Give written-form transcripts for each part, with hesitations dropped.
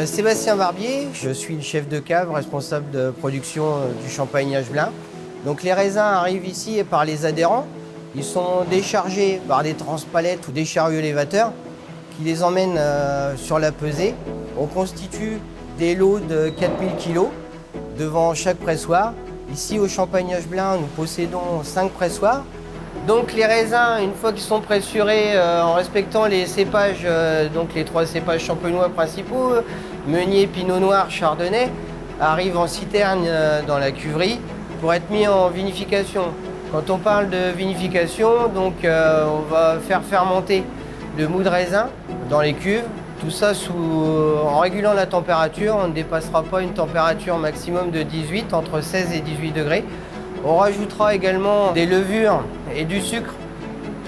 Sébastien Barbier, je suis le chef de cave, responsable de production du champagne Agelin. Donc les raisins arrivent ici par les adhérents. Ils sont déchargés par des transpalettes ou des chariots élévateurs qui les emmènent sur la pesée. On constitue des lots de 4000 kg devant chaque pressoir. Ici au champagne Agelin, nous possédons 5 pressoirs. Donc les raisins, une fois qu'ils sont pressurés en respectant les cépages, donc les 3 cépages champenois principaux, Meunier, Pinot Noir, Chardonnay, arrivent en citerne dans la cuverie pour être mis en vinification. Quand on parle de vinification, donc on va faire fermenter le mou de raisin dans les cuves. Tout ça en régulant la température, on ne dépassera pas une température maximum de 18, entre 16 et 18 degrés. On rajoutera également des levures et du sucre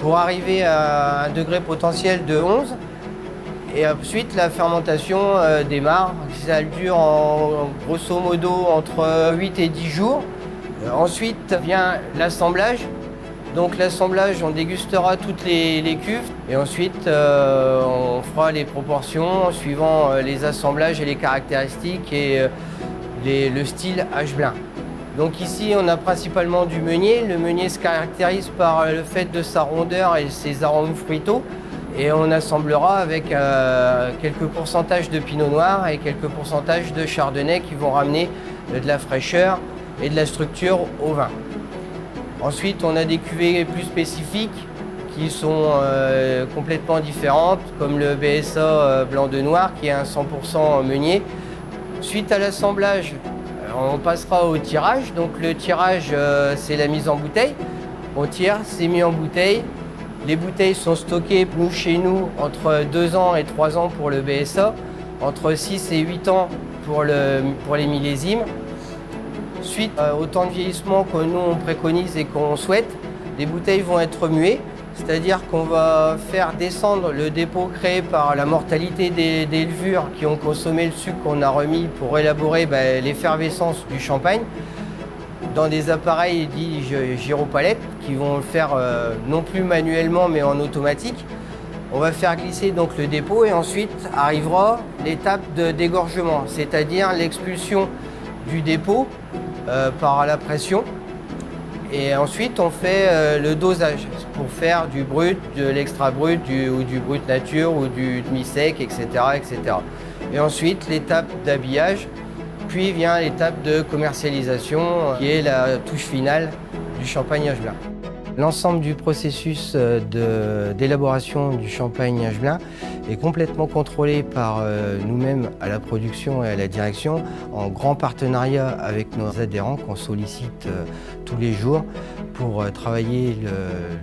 pour arriver à un degré potentiel de 11. Et ensuite, la fermentation démarre. Ça dure grosso modo entre 8 et 10 jours. Ensuite vient l'assemblage. Donc l'assemblage, on dégustera toutes les cuves. Et ensuite, on fera les proportions suivant les assemblages et les caractéristiques et le style Agelin. Donc ici, on a principalement du meunier. Le meunier se caractérise par le fait de sa rondeur et ses arômes fruitaux. Et on assemblera avec quelques pourcentages de pinot noir et quelques pourcentages de chardonnay qui vont ramener de la fraîcheur et de la structure au vin. Ensuite, on a des cuvées plus spécifiques qui sont complètement différentes, comme le BSA blanc de noir qui est un 100% meunier. Suite à l'assemblage, on passera au tirage. Donc le tirage, c'est la mise en bouteille. On tire, c'est mis en bouteille. Les bouteilles sont stockées, chez nous, entre 2 ans et 3 ans pour le BSA, entre 6 et 8 ans pour les millésimes. Suite au temps de vieillissement que nous on préconise et qu'on souhaite, les bouteilles vont être muées, c'est-à-dire qu'on va faire descendre le dépôt créé par la mortalité des levures qui ont consommé le sucre qu'on a remis pour élaborer l'effervescence du champagne dans des appareils dits gyropalettes qui vont le faire non plus manuellement mais en automatique. On va faire glisser donc le dépôt et ensuite arrivera l'étape de dégorgement, c'est-à-dire l'expulsion du dépôt par la pression. Et ensuite, on fait le dosage pour faire du brut, de l'extra brut, ou du brut nature, ou du demi-sec, etc., etc. Et ensuite, l'étape d'habillage, puis vient l'étape de commercialisation, qui est la touche finale du champagne Agelin. L'ensemble du processus d'élaboration du champagne Agelin est complètement contrôlé par nous-mêmes à la production et à la direction, en grand partenariat avec nos adhérents qu'on sollicite tous les jours pour travailler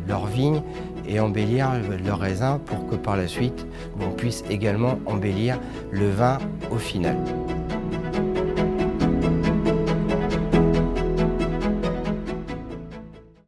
leurs vignes et embellir leurs raisins pour que par la suite, on puisse également embellir le vin au final.